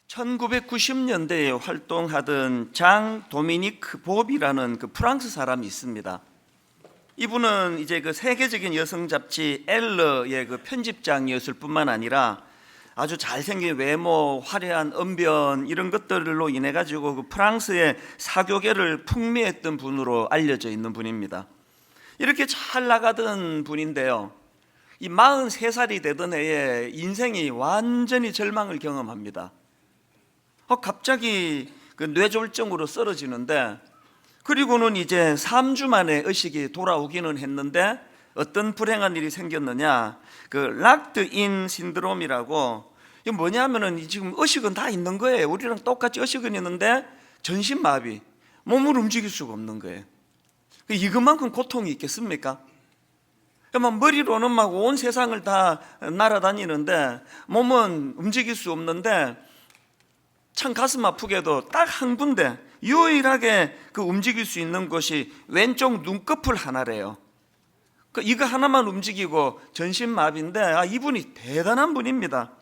1990년대에 활동하던 장 도미니크 봅이라는 그 프랑스 사람이 있습니다. 이분은 이제 그 세계적인 여성 잡지 엘러의 그 편집장이었을 뿐만 아니라 아주 잘생긴 외모, 화려한 언변 이런 것들로 인해 가지고 그 프랑스의 사교계를 풍미했던 분으로 알려져 있는 분입니다. 이렇게 잘 나가던 분인데요, 이 43살이 되던 해에 인생이 완전히 절망을 경험합니다. 갑자기 그 뇌졸중으로 쓰러지는데, 그리고는 이제 3주 만에 의식이 돌아오기는 했는데 어떤 불행한 일이 생겼느냐, 그 락드인 신드롬이라고, 이게 뭐냐면은 지금 의식은 다 있는 거예요. 우리랑 똑같이 의식은 있는데 전신마비, 몸을 움직일 수가 없는 거예요. 이것만큼 고통이 있겠습니까? 막 머리로는 막 온 세상을 다 날아다니는데 몸은 움직일 수 없는데, 참 가슴 아프게도 딱 한 군데 유일하게 그 움직일 수 있는 곳이 왼쪽 눈꺼풀 하나래요. 이거 하나만 움직이고 전신마비인데, 이분이 대단한 분입니다.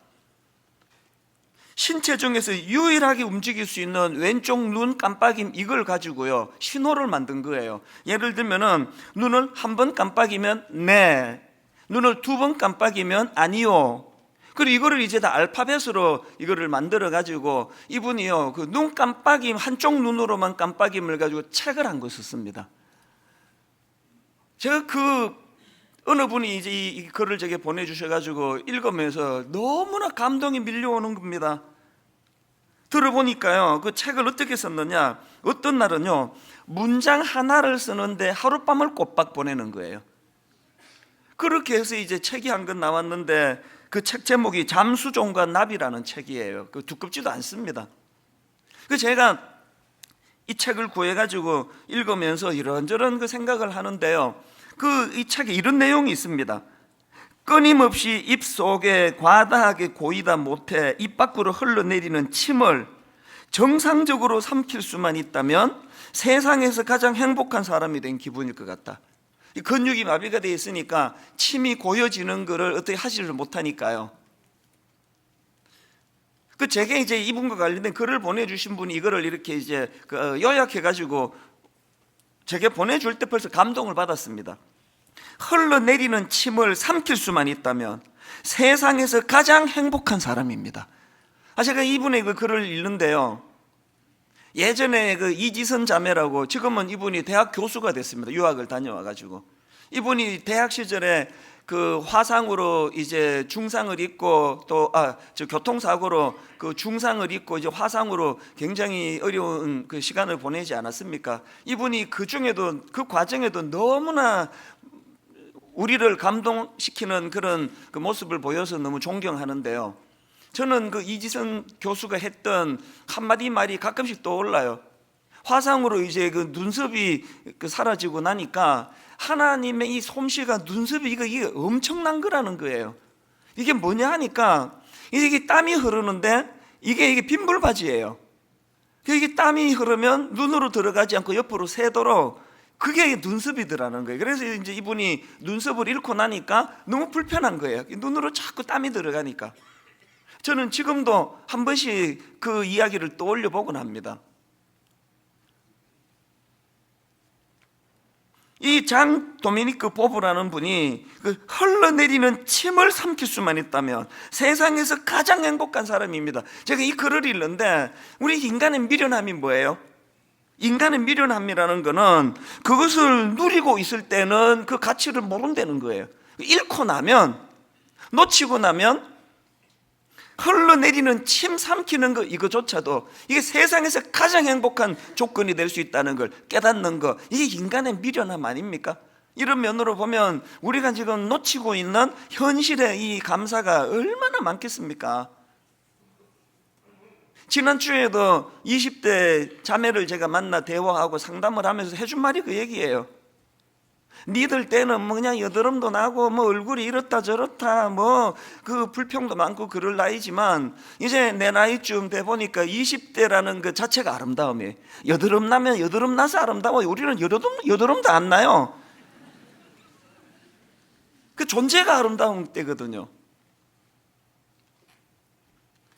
신체 중에서 유일하게 움직일 수 있는 왼쪽 눈 깜빡임, 이걸 가지고요 신호를 만든 거예요. 예를 들면은 눈을 한 번 깜빡이면 네, 눈을 2번 깜빡이면 아니요. 그리고 이거를 이제 다 알파벳으로 이거를 만들어 가지고 이분이요 그 눈 깜빡임, 한쪽 눈으로만 깜빡임을 가지고 책을 한 거 썼습니다. 제가 어느 분이 이제 이 글을 제게 보내주셔가지고 읽으면서 너무나 감동이 밀려오는 겁니다. 들어보니까요, 그 책을 어떻게 썼느냐, 어떤 날은요 문장 하나를 쓰는데 하룻밤을 꼬박 보내는 거예요. 그렇게 해서 이제 책이 한 권 나왔는데, 그 책 제목이 잠수종과 나비라는 책이에요. 두껍지도 않습니다. 제가 이 책을 구해가지고 읽으면서 이런저런 그 생각을 하는데요, 이 책에 이런 내용이 있습니다. 끊임없이 입 속에 과다하게 고이다 못해 입 밖으로 흘러내리는 침을 정상적으로 삼킬 수만 있다면 세상에서 가장 행복한 사람이 된 기분일 것 같다. 이 근육이 마비가 되어 있으니까 침이 고여지는 것을 어떻게 하지를 못하니까요. 제게 이제 이분과 관련된 글을 보내주신 분이 이거를 이렇게 이제 요약해가지고 제게 보내줄 때 벌써 감동을 받았습니다. 흘러내리는 침을 삼킬 수만 있다면 세상에서 가장 행복한 사람입니다. 제가 이분의 그 글을 읽는데요, 예전에 그 이지선 자매라고, 지금은 이분이 대학 교수가 됐습니다. 유학을 다녀와가지고 이분이 대학 시절에 그 화상으로 이제 중상을 입고 또 교통사고로 그 중상을 입고 이제 화상으로 굉장히 어려운 그 시간을 보내지 않았습니까? 이분이 그 중에도 그 과정에도 너무나 우리를 감동시키는 그런 그 모습을 보여서 너무 존경하는데요, 저는 그 이지선 교수가 했던 한마디 말이 가끔씩 떠올라요. 화상으로 이제 그 눈썹이 사라지고 나니까 하나님의 이 솜씨가, 눈썹이 이게 엄청난 거라는 거예요. 이게 뭐냐 하니까 이게 땀이 흐르는데 이게 빗물바지예요. 이게 땀이 흐르면 눈으로 들어가지 않고 옆으로 새도록 그게 눈썹이더라는 거예요. 그래서 이제 이분이 눈썹을 잃고 나니까 너무 불편한 거예요. 눈으로 자꾸 땀이 들어가니까. 저는 지금도 한 번씩 그 이야기를 떠올려 보곤 합니다. 이 장 도미니크 보브라는 분이 그 흘러내리는 침을 삼킬 수만 있다면 세상에서 가장 행복한 사람입니다. 제가 이 글을 읽는데, 우리 인간의 미련함이 뭐예요? 인간의 미련함이라는 거는 그것을 누리고 있을 때는 그 가치를 모른다는 거예요. 잃고 나면, 놓치고 나면 흘러내리는 침 삼키는 거, 이거조차도 이게 세상에서 가장 행복한 조건이 될 수 있다는 걸 깨닫는 거, 이게 인간의 미련함 아닙니까? 이런 면으로 보면 우리가 지금 놓치고 있는 현실의 이 감사가 얼마나 많겠습니까? 지난주에도 20대 자매를 제가 만나 대화하고 상담을 하면서 해준 말이 그 얘기예요. 니들 때는 뭐 그냥 여드름도 나고 뭐 얼굴이 이렇다 저렇다 뭐 그 불평도 많고 그럴 나이지만, 이제 내 나이쯤 돼 보니까 20대라는 그 자체가 아름다움이에요. 여드름 나면 여드름 나서 아름다워요. 우리는 여드름도 안 나요. 그 존재가 아름다운 때거든요.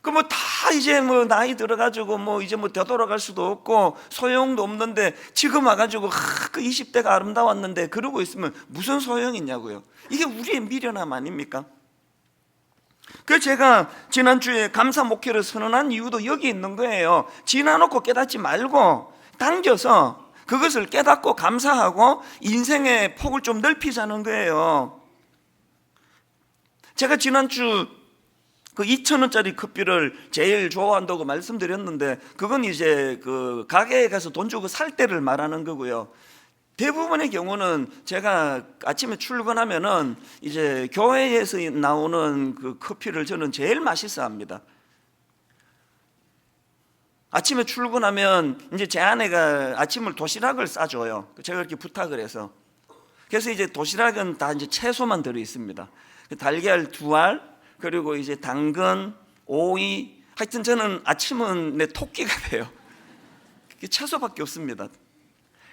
그 뭐 다 이제 뭐 나이 들어가지고 뭐 이제 뭐 되돌아갈 수도 없고 소용도 없는데 지금 와가지고 그 20대가 아름다웠는데 그러고 있으면 무슨 소용이 있냐고요. 이게 우리의 미련함 아닙니까? 그 제가 지난주에 감사 목회를 선언한 이유도 여기 있는 거예요. 지나놓고 깨닫지 말고 당겨서 그것을 깨닫고 감사하고 인생의 폭을 좀 넓히자는 거예요. 제가 지난주 그 2,000원짜리 커피를 제일 좋아한다고 말씀드렸는데 그건 이제 그 가게에 가서 돈 주고 살 때를 말하는 거고요. 대부분의 경우는 제가 아침에 출근하면은 이제 교회에서 나오는 그 커피를 저는 제일 맛있어 합니다. 아침에 출근하면 이제 제 아내가 아침을 도시락을 싸줘요. 제가 이렇게 부탁을 해서. 그래서 이제 도시락은 다 이제 채소만 들어 있습니다. 달걀 2알, 그리고 이제 당근, 오이, 하여튼 저는 아침은 내 토끼가 돼요. 채소밖에 없습니다.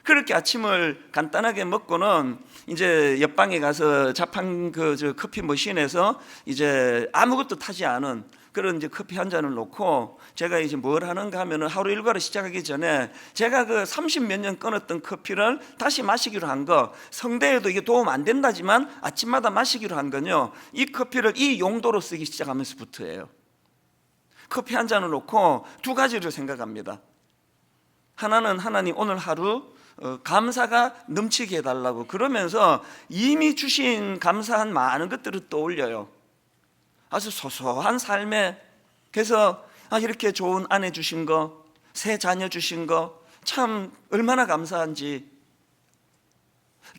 그렇게 아침을 간단하게 먹고는 이제 옆방에 가서 자판 저 커피 머신에서 이제 아무것도 타지 않은 그런 이제 커피 한 잔을 놓고 제가 이제 뭘 하는가 하면은 하루 일과를 시작하기 전에 제가 그 30몇 년 끊었던 커피를 다시 마시기로 한 거, 성대에도 이게 도움 안 된다지만 아침마다 마시기로 한 건요, 이 커피를 이 용도로 쓰기 시작하면서부터예요. 커피 한 잔을 놓고 2가지를 생각합니다. 하나는 하나님 오늘 하루 감사가 넘치게 해달라고, 그러면서 이미 주신 감사한 많은 것들을 떠올려요. 아주 소소한 삶에. 그래서 이렇게 좋은 아내 주신 거, 새 자녀 주신 거 참 얼마나 감사한지,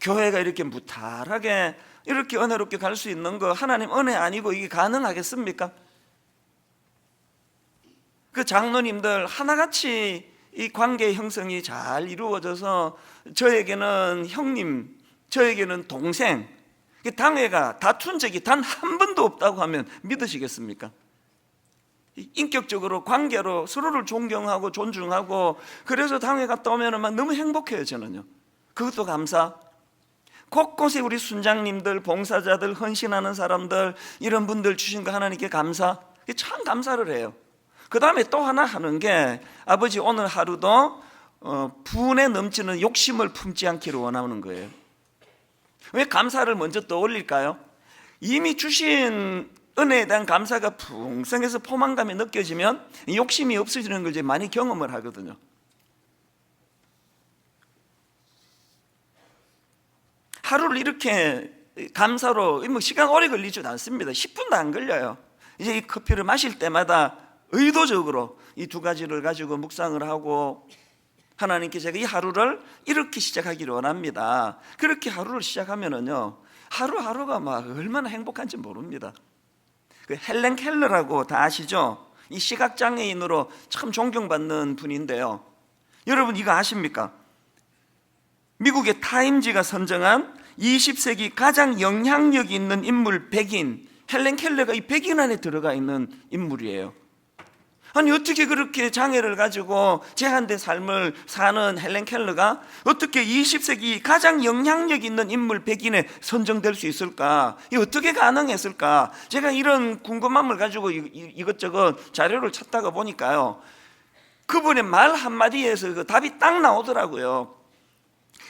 교회가 이렇게 무탈하게 이렇게 은혜롭게 갈 수 있는 거 하나님 은혜 아니고 이게 가능하겠습니까? 그 장로님들 하나같이 이 관계 형성이 잘 이루어져서 저에게는 형님, 저에게는 동생, 당회가 다툰 적이 단 한 번도 없다고 하면 믿으시겠습니까? 인격적으로 관계로 서로를 존경하고 존중하고, 그래서 당회 갔다 오면 너무 행복해요. 저는요. 그것도 감사. 곳곳에 우리 순장님들, 봉사자들, 헌신하는 사람들, 이런 분들 주신 거 하나님께 감사. 참 감사를 해요. 그 다음에 또 하나 하는 게, 아버지 오늘 하루도 분에 넘치는 욕심을 품지 않기를 원하는 거예요. 왜 감사를 먼저 떠올릴까요? 이미 주신 은혜에 대한 감사가 풍성해서 포만감이 느껴지면 욕심이 없어지는 걸 이제 많이 경험을 하거든요. 하루를 이렇게 감사로, 뭐 시간 오래 걸리지도 않습니다. 10분도 안 걸려요. 이제 이 커피를 마실 때마다 의도적으로 이 2가지를 가지고 묵상을 하고, 하나님께 제가 이 하루를 이렇게 시작하기를 원합니다. 그렇게 하루를 시작하면은요, 하루하루가 막 얼마나 행복한지 모릅니다. 그 헬렌 켈러라고 다 아시죠? 이 시각장애인으로 참 존경받는 분인데요, 여러분 이거 아십니까? 미국의 타임지가 선정한 20세기 가장 영향력 있는 인물 100인, 헬렌 켈러가 이 100인 안에 들어가 있는 인물이에요. 아니 어떻게 그렇게 장애를 가지고 제한된 삶을 사는 헬렌 켈러가 어떻게 20세기 가장 영향력 있는 인물 100인에 선정될 수 있을까? 이게 어떻게 가능했을까? 제가 이런 궁금함을 가지고 이것저것 자료를 찾다가 보니까요, 그분의 말 한마디에서 그 답이 딱 나오더라고요.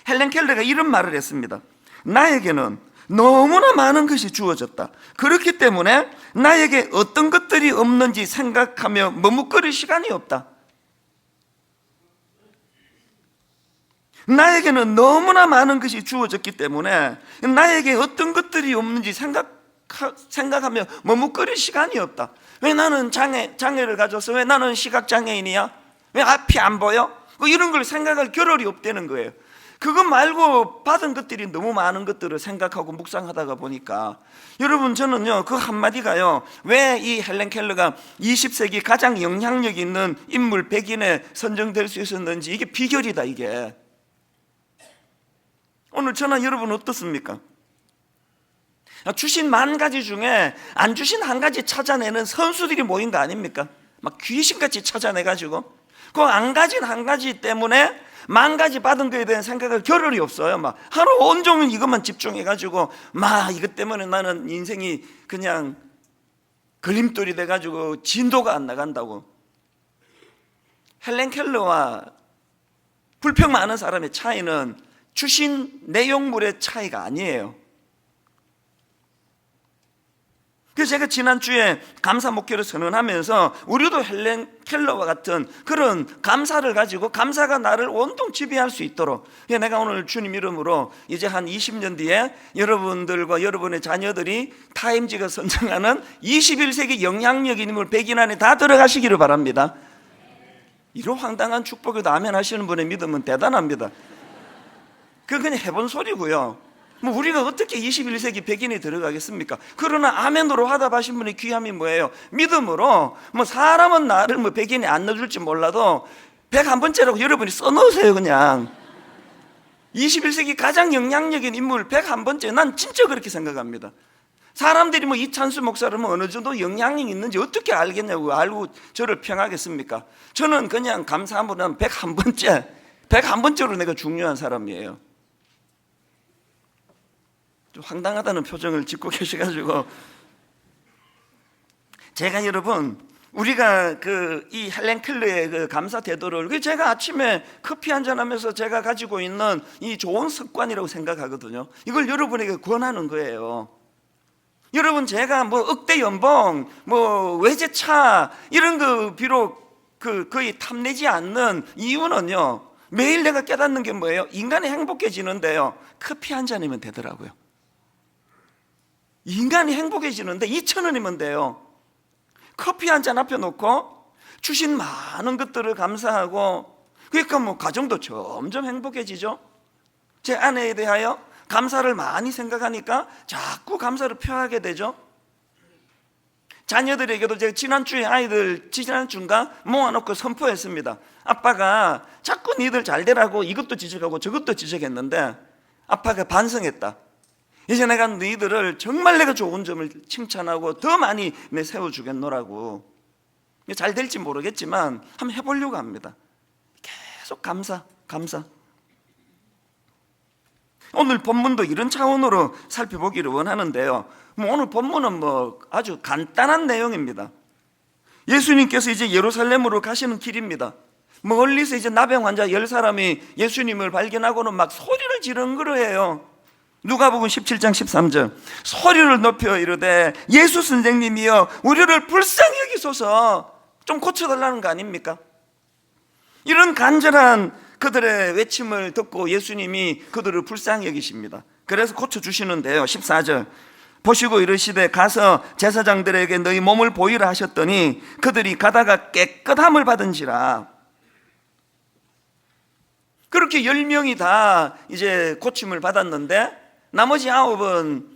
헬렌 켈러가 이런 말을 했습니다. 나에게는 너무나 많은 것이 주어졌다. 그렇기 때문에 나에게 어떤 것들이 없는지 생각하며 머뭇거릴 시간이 없다. 나에게는 너무나 많은 것이 주어졌기 때문에 나에게 어떤 것들이 없는지 생각하며 머뭇거릴 시간이 없다. 왜 나는 장애를 가져서 왜 나는 시각장애인이야? 왜 앞이 안 보여? 이런 걸 생각할 겨를이 없다는 거예요. 그것 말고 받은 것들이 너무 많은 것들을 생각하고 묵상하다가 보니까, 여러분 저는요, 그 한마디가요, 왜 이 헬렌 켈러가 20세기 가장 영향력 있는 인물 100인에 선정될 수 있었는지, 이게 비결이다. 이게 오늘 저나 여러분 어떻습니까? 주신 10,000가지 중에 안 주신 한 가지 찾아내는 선수들이 모인 거 아닙니까? 막 귀신같이 찾아내가지고 그 안 가진 한 가지 때문에 10,000가지 받은 거에 대한 생각할 겨를이 없어요. 막 하루 온종일 이것만 집중해가지고 막 이것 때문에 나는 인생이 그냥 걸림돌이 돼가지고 진도가 안 나간다고. 헬렌 켈러와 불평 많은 사람의 차이는 주신 내용물의 차이가 아니에요. 그래서 제가 지난주에 감사 목회를 선언하면서 우리도 헬렌 켈러와 같은 그런 감사를 가지고 감사가 나를 온통 지배할 수 있도록, 내가 오늘 주님 이름으로 이제 한 20년 뒤에 여러분들과 여러분의 자녀들이 타임지가 선정하는 21세기 영향력 인물 100인 안에 다 들어가시기를 바랍니다. 이런 황당한 축복에도 아멘 하시는 분의 믿음은 대단합니다. 그건 그냥 해본 소리고요. 뭐 우리가 어떻게 21세기 백인이 들어가겠습니까? 그러나 아멘으로 화답하신 분의 귀함이 뭐예요? 믿음으로, 뭐 사람은 나를 뭐 백인이 안 넣어줄지 몰라도 101번째라고 여러분이 써놓으세요. 그냥 21세기 가장 영향력인 인물 101번째, 난 진짜 그렇게 생각합니다. 사람들이 뭐 이찬수 목사를 뭐 어느 정도 영향력이 있는지 어떻게 알겠냐고, 알고 저를 평하겠습니까? 저는 그냥 감사함으로는 101번째로 내가 중요한 사람이에요. 좀 황당하다는 표정을 짓고 계셔가지고, 제가 여러분, 우리가 이 헬렌 켈러의 그 감사 태도를, 제가 아침에 커피 한잔 하면서 제가 가지고 있는 이 좋은 습관이라고 생각하거든요. 이걸 여러분에게 권하는 거예요. 여러분, 제가 뭐 억대 연봉, 뭐 외제차 이런 거 비록 거의 탐내지 않는 이유는요, 매일 내가 깨닫는 게 뭐예요? 인간이 행복해지는데요, 커피 한 잔이면 되더라고요. 인간이 행복해지는데 2,000원이면 돼요. 커피 한 잔 앞에 놓고 주신 많은 것들을 감사하고, 그러니까 뭐 가정도 점점 행복해지죠. 제 아내에 대하여 감사를 많이 생각하니까 자꾸 감사를 표하게 되죠. 자녀들에게도 제가 지난주에 아이들 지난주인가 모아놓고 선포했습니다. 아빠가 자꾸 니들 잘 되라고 이것도 지적하고 저것도 지적했는데 아빠가 반성했다. 이제 내가 너희들을 정말 내가 좋은 점을 칭찬하고 더 많이 세워주겠노라고. 잘 될지 모르겠지만 한번 해보려고 합니다. 계속 감사. 오늘 본문도 이런 차원으로 살펴보기를 원하는데요, 오늘 본문은 뭐 아주 간단한 내용입니다. 예수님께서 이제 예루살렘으로 가시는 길입니다. 멀리서 이제 나병 환자 10사람이 예수님을 발견하고는 막 소리를 지르는 거예요. 누가복음 17장 13절, 소리를 높여 이르되 예수 선생님이여 우리를 불쌍히 여기소서. 좀 고쳐달라는 거 아닙니까? 이런 간절한 그들의 외침을 듣고 예수님이 그들을 불쌍히 여기십니다. 그래서 고쳐주시는데요, 14절 보시고 이르시되 가서 제사장들에게 너희 몸을 보이라 하셨더니 그들이 가다가 깨끗함을 받은지라. 그렇게 10명이 다 이제 고침을 받았는데 나머지 9은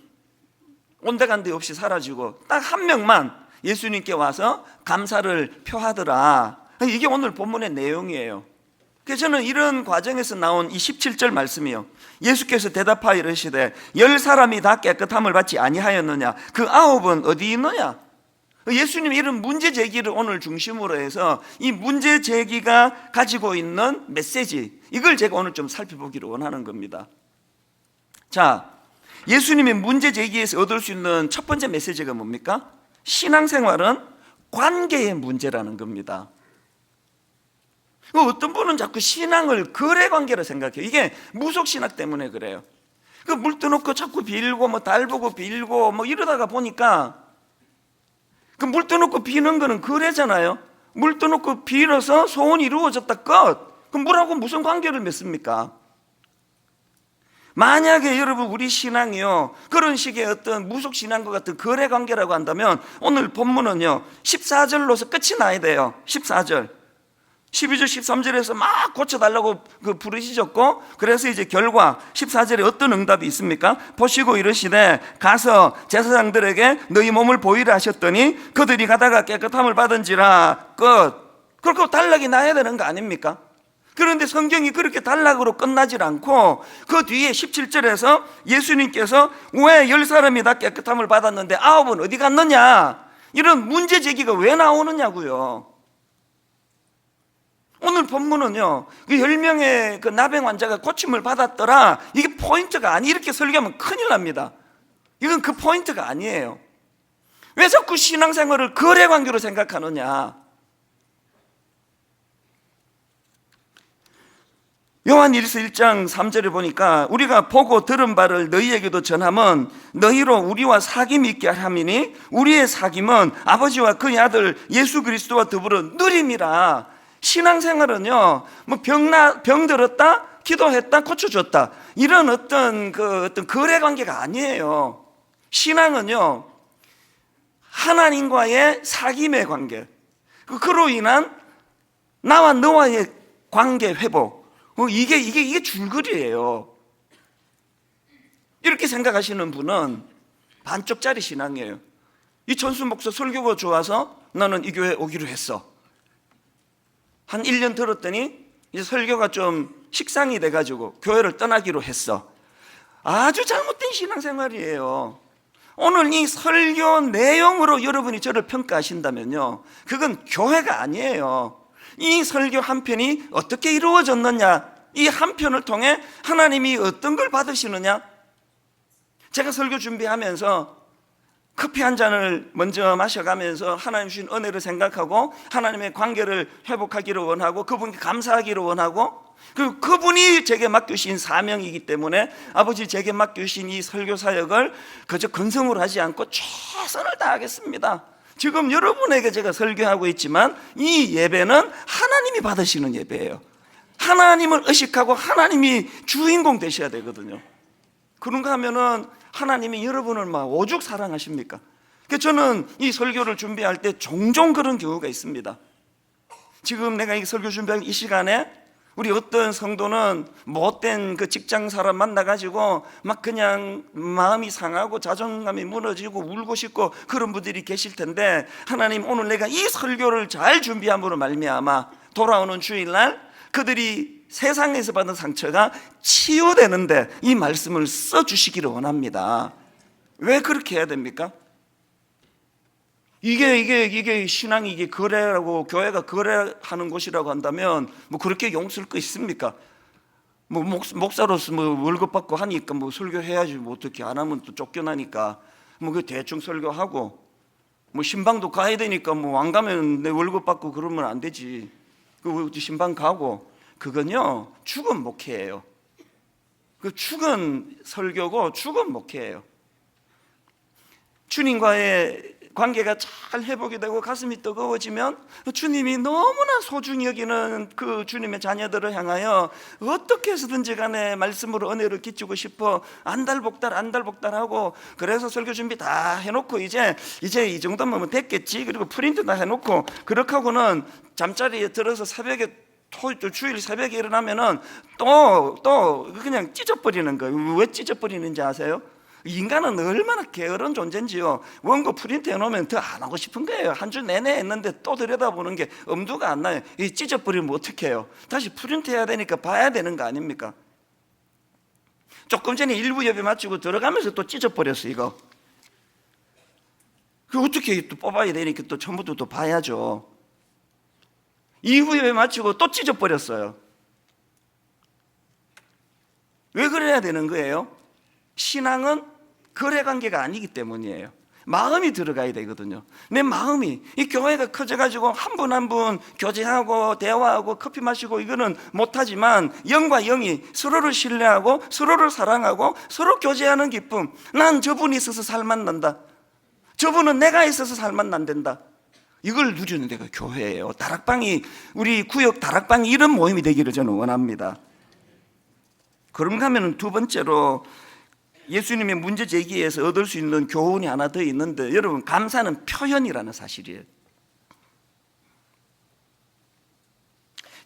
온데간데 없이 사라지고 딱 1명만 예수님께 와서 감사를 표하더라. 이게 오늘 본문의 내용이에요. 그래서 저는 이런 과정에서 나온 이 17절 말씀이요, 예수께서 대답하여 이르시되 10사람이 다 깨끗함을 받지 아니하였느냐, 그 9은 어디 있느냐. 예수님 이런 문제 제기를 오늘 중심으로 해서 이 문제 제기가 가지고 있는 메시지, 이걸 제가 오늘 좀 살펴보기를 원하는 겁니다. 자, 예수님의 문제 제기에서 얻을 수 있는 첫 번째 메시지가 뭡니까? 신앙생활은 관계의 문제라는 겁니다. 어떤 분은 자꾸 신앙을 거래관계로 생각해요. 이게 무속신학 때문에 그래요. 물 떠놓고 자꾸 빌고 뭐 달보고 빌고 뭐 이러다가 보니까 물 떠놓고 비는 거는 거래잖아요. 물 떠놓고 빌어서 소원이 이루어졌다 끝. 그럼 물하고 무슨 관계를 맺습니까? 만약에 여러분 우리 신앙이요 그런 식의 어떤 무속신앙과 같은 거래관계라고 한다면 오늘 본문은요 14절로서 끝이 나야 돼요. 14절 12절 13절에서 막 고쳐달라고 부르짖었고, 그래서 이제 결과 14절에 어떤 응답이 있습니까? 보시고 이르시되 가서 제사장들에게 너희 몸을 보이라 하셨더니 그들이 가다가 깨끗함을 받은지라. 끝. 그렇게 단락이 나야 되는 거 아닙니까? 그런데 성경이 그렇게 단락으로 끝나질 않고 그 뒤에 17절에서 예수님께서 왜 10사람이 다 깨끗함을 받았는데 9은 어디 갔느냐, 이런 문제 제기가 왜 나오느냐고요. 오늘 본문은요, 그 10명의 그 나병 환자가 고침을 받았더라, 이게 포인트가 아니, 이렇게 설교하면 큰일 납니다. 이건 그 포인트가 아니에요. 왜 자꾸 신앙생활을 거래관계로 생각하느냐? 요한일서 1장 3절에 보니까 우리가 보고 들은 바를 너희에게도 전함은 너희로 우리와 사귐이 있게 함이니 우리의 사귐은 아버지와 그의 아들 예수 그리스도와 더불어 누림이라. 신앙생활은요, 뭐 병 들었다, 기도했다, 고쳐줬다, 이런 어떤 거래관계가 아니에요. 신앙은요, 하나님과의 사귐의 관계, 그로 인한 나와 너와의 관계 회복, 이게 줄거리예요. 이렇게 생각하시는 분은 반쪽짜리 신앙이에요. 이 전수 목사 설교가 좋아서 나는 이 교회 오기로 했어. 한 1년 들었더니 이제 설교가 좀 식상이 돼가지고 교회를 떠나기로 했어. 아주 잘못된 신앙생활이에요. 오늘 이 설교 내용으로 여러분이 저를 평가하신다면요, 그건 교회가 아니에요. 이 설교 한 편이 어떻게 이루어졌느냐, 이 한 편을 통해 하나님이 어떤 걸 받으시느냐. 제가 설교 준비하면서 커피 한 잔을 먼저 마셔가면서 하나님 주신 은혜를 생각하고 하나님의 관계를 회복하기를 원하고 그분께 감사하기를 원하고, 그리고 그분이 제게 맡기신 사명이기 때문에 아버지 제게 맡기신 이 설교 사역을 그저 건성으로 하지 않고 최선을 다하겠습니다. 지금 여러분에게 제가 설교하고 있지만 이 예배는 하나님이 받으시는 예배예요. 하나님을 의식하고 하나님이 주인공 되셔야 되거든요. 그런가 하면은 하나님이 여러분을 막 오죽 사랑하십니까? 그래서 저는 이 설교를 준비할 때 종종 그런 경우가 있습니다. 지금 내가 이 설교 준비할 이 시간에 우리 어떤 성도는 못된 그 직장 사람 만나가지고 막 그냥 마음이 상하고 자존감이 무너지고 울고 싶고 그런 분들이 계실 텐데, 하나님 오늘 내가 이 설교를 잘 준비함으로 말미암아 돌아오는 주일날 그들이 세상에서 받은 상처가 치유되는데 이 말씀을 써주시기를 원합니다. 왜 그렇게 해야 됩니까? 이게 신앙이 이게 거래라고, 교회가 거래하는 곳이라고 한다면 뭐 그렇게 용서할 거 있습니까? 뭐 목사로서 뭐 월급 받고 하니까 뭐 설교해야지, 뭐 어떻게 안 하면 또 쫓겨나니까 뭐 그 대충 설교하고, 뭐 신방도 가야 되니까 뭐 안 가면 내 월급 받고 그러면 안 되지, 그 신방 가고, 그건요 죽은 목회예요. 그 죽은 설교고 죽은 목회예요. 주님과의 관계가 잘 회복이 되고 가슴이 뜨거워지면 주님이 너무나 소중히 여기는 그 주님의 자녀들을 향하여 어떻게 해서든지 간에 말씀으로 은혜를 끼치고 싶어 안달복달하고, 그래서 설교 준비 다 해놓고 이제 이 정도면 됐겠지, 그리고 프린트 다 해놓고 그렇게 하고는 잠자리에 들어서 새벽에 주일 새벽에 일어나면은 또 그냥 찢어버리는 거예요. 왜 찢어버리는지 아세요? 인간은 얼마나 게으른 존재인지요. 원고 프린트 해놓으면 더 안 하고 싶은 거예요. 한 주 내내 했는데 또 들여다보는 게 엄두가 안 나요. 이 찢어버리면 어떻게 해요? 다시 프린트 해야 되니까 봐야 되는 거 아닙니까? 조금 전에 일부 예배 마치고 들어가면서 또 찢어버렸어 이거. 그 어떻게 또 뽑아야 되니까 또 처음부터 또 봐야죠. 이후 예배 마치고 또 찢어버렸어요. 왜 그래야 되는 거예요? 신앙은 거래관계가 아니기 때문이에요. 마음이 들어가야 되거든요. 내 마음이, 이 교회가 커져가지고 한 분 한 분 교제하고 대화하고 커피 마시고 이거는 못하지만, 영과 영이 서로를 신뢰하고 서로를 사랑하고 서로 교제하는 기쁨, 난 저분이 있어서 살맛 난다, 저분은 내가 있어서 살맛 난단다, 이걸 누리는 데가 교회예요. 다락방이, 우리 구역 다락방이 이런 모임이 되기를 저는 원합니다. 그런가 하면 두 번째로 예수님의 문제 제기에서 얻을 수 있는 교훈이 하나 더 있는데, 여러분, 감사는 표현이라는 사실이에요.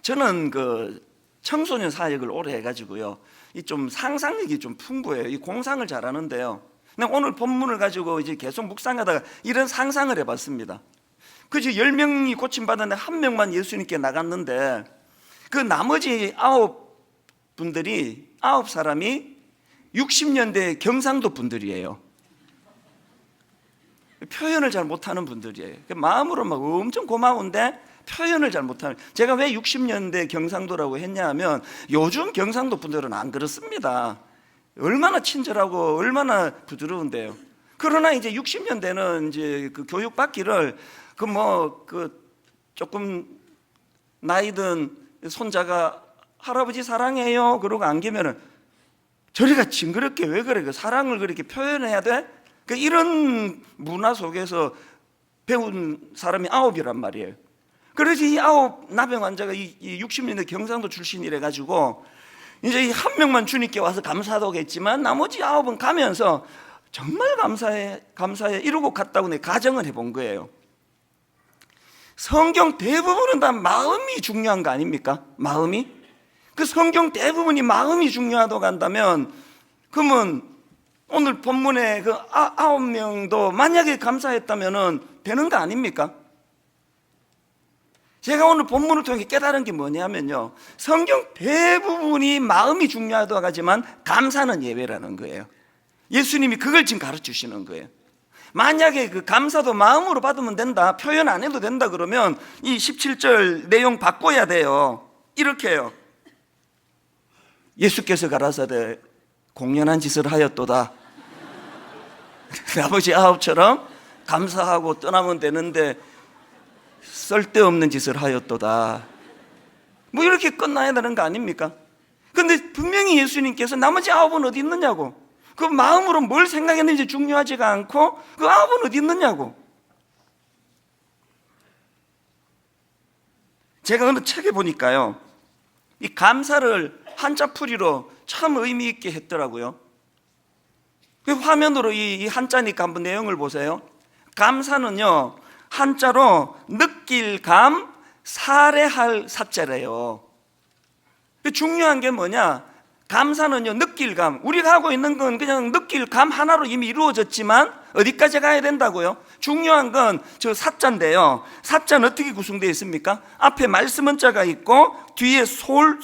저는 그 청소년 사역을 오래 해가지고요, 이 좀 상상력이 좀 풍부해요. 이 공상을 잘하는데요, 오늘 본문을 가지고 이제 계속 묵상하다가 이런 상상을 해봤습니다. 그저 10명이 고침받았는데 1명만 예수님께 나갔는데, 그 나머지 9사람이 60년대 경상도 분들이에요. 표현을 잘 못하는 분들이에요. 마음으로 막 엄청 고마운데 표현을 잘 못하는. 제가 왜 60년대 경상도라고 했냐 하면, 요즘 경상도 분들은 안 그렇습니다. 얼마나 친절하고 얼마나 부드러운데요. 그러나 이제 60년대는 이제 그 교육 받기를 조금 나이 든 손자가 할아버지 사랑해요 그러고 안기면은 저리가 징그럽게 왜 그래? 그 사랑을 그렇게 표현해야 돼? 그 이런 문화 속에서 배운 사람이 9이란 말이에요. 그래서 이 9 나병 환자가 이 60년대 경상도 출신이래 가지고 이제 이 한 명만 주님께 와서 감사하겠지만 나머지 9은 가면서 정말 감사해 이러고 갔다고 내 가정을 해본 거예요. 성경 대부분은 다 마음이 중요한 거 아닙니까? 마음이? 그 성경 대부분이 마음이 중요하다고 한다면 그러면 오늘 본문에 그 9명도 만약에 감사했다면 되는 거 아닙니까? 제가 오늘 본문을 통해 깨달은 게 뭐냐면요, 성경 대부분이 마음이 중요하다고 하지만 감사는 예외라는 거예요. 예수님이 그걸 지금 가르쳐 주시는 거예요. 만약에 그 감사도 마음으로 받으면 된다, 표현 안 해도 된다 그러면 이 17절 내용 바꿔야 돼요. 이렇게 해요. 예수께서 가라사대 공연한 짓을 하였도다. 아버지 9처럼 감사하고 떠나면 되는데 쓸데없는 짓을 하였도다. 뭐 이렇게 끝나야 되는 거 아닙니까? 근데 분명히 예수님께서 나머지 9은 어디 있느냐고, 그 마음으로 뭘 생각했는지 중요하지가 않고 그 9은 어디 있느냐고. 제가 어느 책에 보니까요, 이 감사를 한자풀이로 참 의미 있게 했더라고요. 그 화면으로 이 한자니까 한번 내용을 보세요. 감사는요, 한자로 느낄 감, 살해할 사자래요. 중요한 게 뭐냐? 감사는요, 느낄 감. 우리가 하고 있는 건 그냥 느낄 감 하나로 이미 이루어졌지만 어디까지 가야 된다고요? 중요한 건 저 사자인데요. 사자는 어떻게 구성되어 있습니까? 앞에 말씀 문자가 있고 뒤에 쏠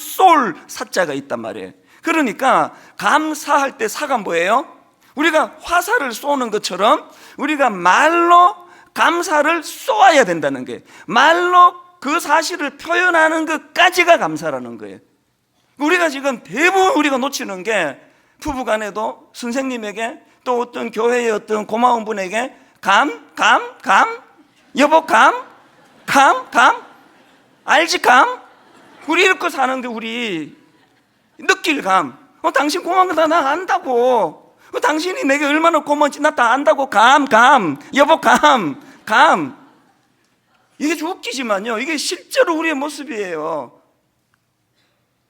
사자가 있단 말이에요. 그러니까 감사할 때 사가 뭐예요? 우리가 화살을 쏘는 것처럼 우리가 말로 감사를 쏘아야 된다는 거예요. 말로 그 사실을 표현하는 것까지가 감사라는 거예요. 우리가 지금 대부분 우리가 놓치는 게 부부간에도 선생님에게 또 어떤 교회의 어떤 고마운 분에게 여보 알지 우리 이렇게 사는 게 우리 느낄 당신 고마운 거 다 나 안다고. 당신이 내게 얼마나 고마운지 나 다 안다고. 여보 이게 좀 웃기지만요, 이게 실제로 우리의 모습이에요.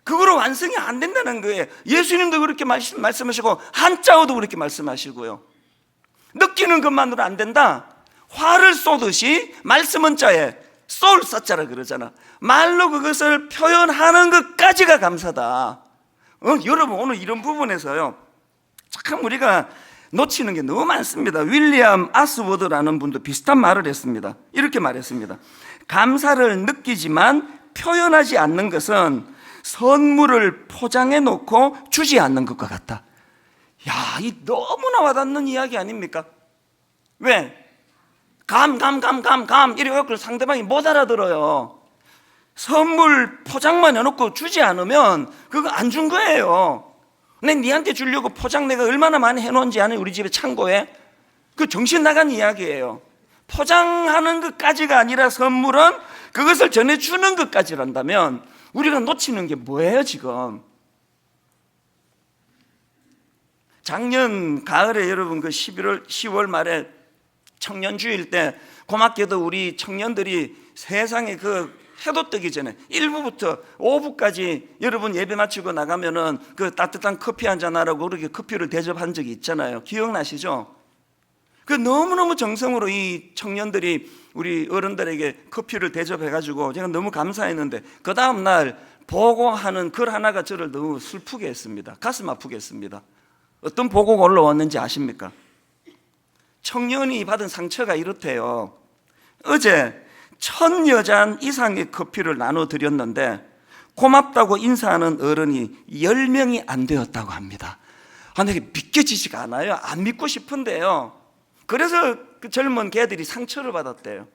그거로 완성이 안 된다는 거예요. 예수님도 그렇게 말씀하시고 한자어도 그렇게 말씀하시고요. 느끼는 것만으로 안 된다. 화를 쏘듯이 말씀은 자에 쏠 사자라 그러잖아. 말로 그것을 표현하는 것까지가 감사다. 여러분, 오늘 이런 부분에서요, 참 우리가 놓치는 게 너무 많습니다. 윌리엄 아스워드라는 분도 비슷한 말을 했습니다. 이렇게 말했습니다. 감사를 느끼지만 표현하지 않는 것은 선물을 포장해 놓고 주지 않는 것과 같다. 야, 이 너무나 와닿는 이야기 아닙니까? 왜? 이래갖고 상대방이 못 알아들어요. 선물 포장만 해놓고 주지 않으면 그거 안 준 거예요. 니한테 주려고 포장 내가 얼마나 많이 해놓은지 아는 우리 집에 창고에. 그 정신 나간 이야기예요. 포장하는 것까지가 아니라 선물은 그것을 전해주는 것까지란다면 우리가 놓치는 게 뭐예요 지금? 작년 가을에 여러분 그 10월 말에 청년주일 때 고맙게도 우리 청년들이 세상에 그 해도 뜨기 전에 1부부터 5부까지 여러분 예배 마치고 나가면은 그 따뜻한 커피 한잔 하라고 그렇게 커피를 대접한 적이 있잖아요. 기억나시죠? 그 너무너무 정성으로 이 청년들이 우리 어른들에게 커피를 대접해가지고 제가 너무 감사했는데 그 다음날 보고하는 글 하나가 저를 너무 슬프게 했습니다. 가슴 아프게 했습니다. 어떤 보고가 올라왔는지 아십니까? 청년이 받은 상처가 이렇대요. 어제 1000여잔 이상의 커피를 나눠드렸는데 고맙다고 인사하는 어른이 10명이 안 되었다고 합니다. 이게 믿겨지지가 않아요. 안 믿고 싶은데요. 그래서 그 젊은 개들이 상처를 받았대요.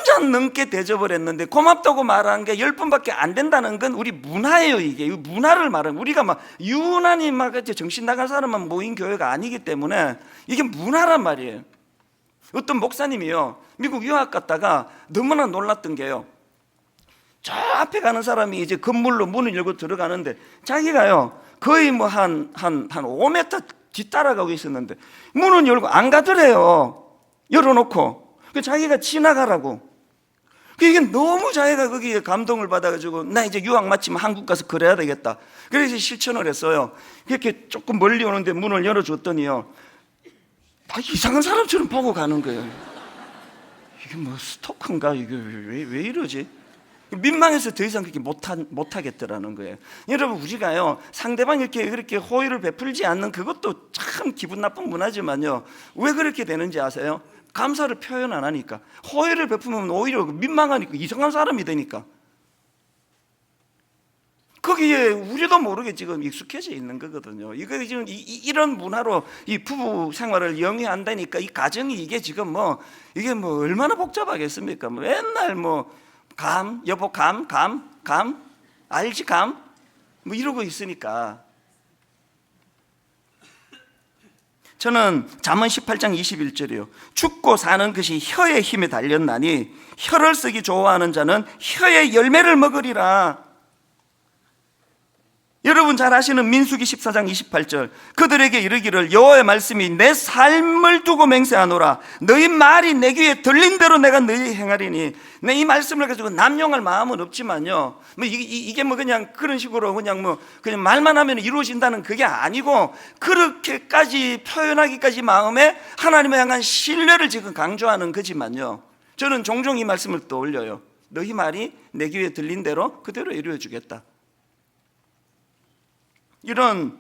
10잔 넘게 대접을 했는데 고맙다고 말한 게 10번밖에 안 된다는 건 우리 문화예요. 이게 문화를 말하는, 우리가 막 유난히 막 정신 나간 사람만 모인 교회가 아니기 때문에 이게 문화란 말이에요. 어떤 목사님이요, 미국 유학 갔다가 너무나 놀랐던 게요, 저 앞에 가는 사람이 이제 건물로 문을 열고 들어가는데 자기가요 거의 뭐 한 5m 뒤따라가고 있었는데 문은 열고 안 가더래요. 열어놓고 자기가 지나가라고. 이게 너무 자기가 거기에 감동을 받아가지고 나 이제 유학 마치면 한국 가서 그래야 되겠다. 그래서 실천을 했어요. 이렇게 조금 멀리 오는데 문을 열어줬더니요, 이상한 사람처럼 보고 가는 거예요. 이게 뭐 스토커인가? 이게 왜 이러지? 민망해서 더 이상 그렇게 못하겠더라는 거예요. 여러분, 우리가요 상대방이 그렇게 호의를 베풀지 않는 그것도 참 기분 나쁜 문화지만요, 왜 그렇게 되는지 아세요? 감사를 표현 안 하니까. 호의를 베푸면 오히려 민망하니까 이상한 사람이 되니까. 거기에 우리도 모르게 지금 익숙해져 있는 거거든요. 이거 지금 이런 문화로 이 부부 생활을 영위한다니까 이 가정이 이게 지금 이게 얼마나 복잡하겠습니까? 맨날 여보 감 알지 감 이러고 있으니까. 저는 잠언 18장 21절이요, 죽고 사는 것이 혀의 힘에 달렸나니 혀를 쓰기 좋아하는 자는 혀의 열매를 먹으리라. 여러분 잘 아시는 민수기 14장 28절, 그들에게 이르기를 여호와의 말씀이 내 삶을 두고 맹세하노라. 너희 말이 내 귀에 들린 대로 내가 너희 행하리니. 내 이 말씀을 가지고 남용할 마음은 없지만요, 이게 그냥 그런 식으로 그냥 말만 하면 이루어진다는 그게 아니고, 그렇게까지 표현하기까지 마음에 하나님을 향한 신뢰를 지금 강조하는 거지만요, 저는 종종 이 말씀을 떠올려요. 너희 말이 내 귀에 들린 대로 그대로 이루어 주겠다. 이런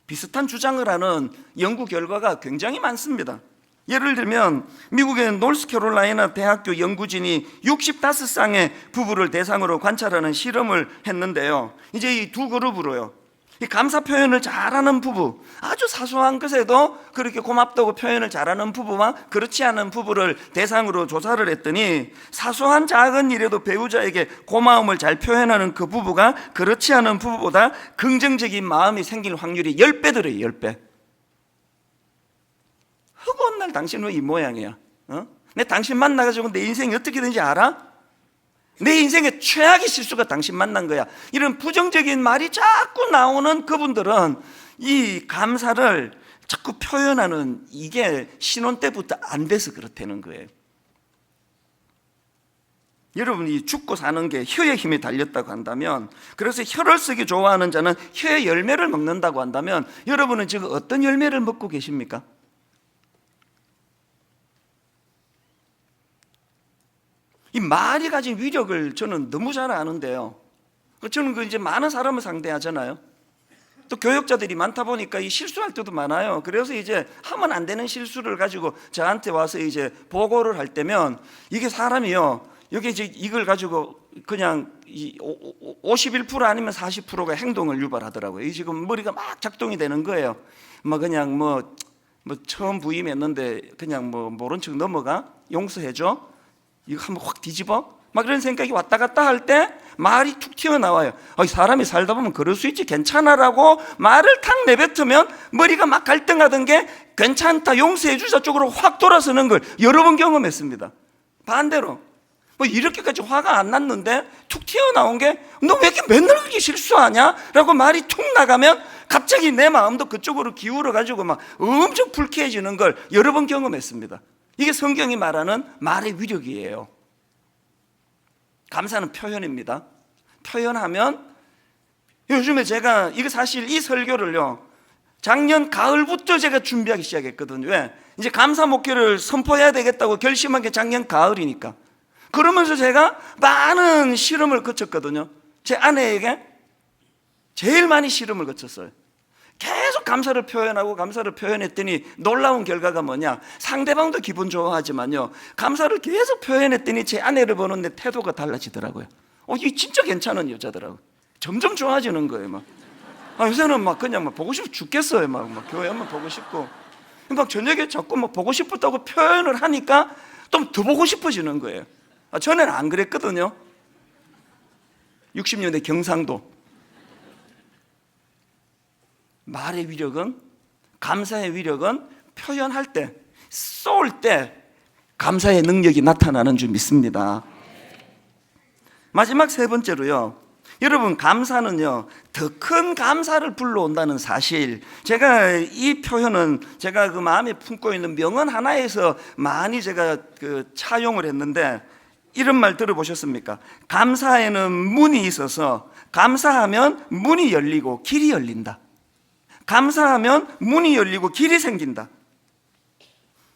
비슷한 주장을 하는 연구 결과가 굉장히 많습니다. 예를 들면 미국의 노스캐롤라이나 대학교 연구진이 65쌍의 부부를 대상으로 관찰하는 실험을 했는데요, 이제 이 두 그룹으로요, 이 감사 표현을 잘하는 부부, 아주 사소한 것에도 그렇게 고맙다고 표현을 잘하는 부부와 그렇지 않은 부부를 대상으로 조사를 했더니, 사소한 작은 일에도 배우자에게 고마움을 잘 표현하는 그 부부가 그렇지 않은 부부보다 긍정적인 마음이 생길 확률이 10배더래요. 10배. 허구한 날 당신 왜 이 모양이야? 내 당신 만나가지고 내 인생이 어떻게 되는지 알아? 내 인생의 최악의 실수가 당신 만난 거야. 이런 부정적인 말이 자꾸 나오는 그분들은 이 감사를 자꾸 표현하는 이게 신혼 때부터 안 돼서 그렇다는 거예요. 여러분이 죽고 사는 게 혀의 힘에 달렸다고 한다면, 그래서 혀를 쓰기 좋아하는 자는 혀의 열매를 먹는다고 한다면, 여러분은 지금 어떤 열매를 먹고 계십니까? 이 말이 가진 위력을 저는 너무 잘 아는데요, 저는 이제 많은 사람을 상대하잖아요. 또 교역자들이 많다 보니까 이 실수할 때도 많아요. 그래서 이제 하면 안 되는 실수를 가지고 저한테 와서 이제 보고를 할 때면, 이게 사람이요, 여기 이제 이걸 가지고 그냥 51% 아니면 40%가 행동을 유발하더라고요. 이 지금 머리가 막 작동이 되는 거예요. 그냥 처음 부임했는데 그냥 모른 척 넘어가, 용서해줘, 이거 한번 확 뒤집어, 그런 생각이 왔다 갔다 할 때 말이 툭 튀어나와요. 사람이 살다 보면 그럴 수 있지, 괜찮아라고 말을 탁 내뱉으면 머리가 막 갈등하던 게 괜찮다, 용서해 주자 쪽으로 확 돌아서는 걸 여러 번 경험했습니다. 반대로 이렇게까지 화가 안 났는데 툭 튀어나온 게 너 왜 이렇게 맨날 그렇게 실수하냐? 라고 말이 툭 나가면 갑자기 내 마음도 그쪽으로 기울어 가지고 막 엄청 불쾌해지는 걸 여러 번 경험했습니다. 이게 성경이 말하는 말의 위력이에요. 감사는 표현입니다. 표현하면, 요즘에 제가 이거 사실 이 설교를요, 작년 가을부터 제가 준비하기 시작했거든요. 왜? 이제 감사 목회를 선포해야 되겠다고 결심한 게 작년 가을이니까. 그러면서 제가 많은 실험을 거쳤거든요. 제 아내에게 제일 많이 실험을 거쳤어요. 계속 감사를 표현하고 감사를 표현했더니 놀라운 결과가 뭐냐, 상대방도 기분 좋아하지만요, 감사를 계속 표현했더니 제 아내를 보는 내 태도가 달라지더라고요. 이 진짜 괜찮은 여자더라고요. 점점 좋아지는 거예요. 요새는 그냥 보고 싶어 죽겠어요. 교회 한번 보고 싶고, 저녁에 자꾸 보고 싶었다고 표현을 하니까 좀 더 보고 싶어지는 거예요. 전에는 안 그랬거든요. 60년대 경상도. 말의 위력은, 감사의 위력은 표현할 때, 쏠 때 감사의 능력이 나타나는 줄 믿습니다. 마지막 세 번째로요, 여러분, 감사는요 더 큰 감사를 불러온다는 사실, 제가 이 표현은 제가 그 마음에 품고 있는 명언 하나에서 많이 제가 차용을 했는데, 이런 말 들어보셨습니까? 감사에는 문이 있어서 감사하면 문이 열리고 길이 열린다. 감사하면 문이 열리고 길이 생긴다.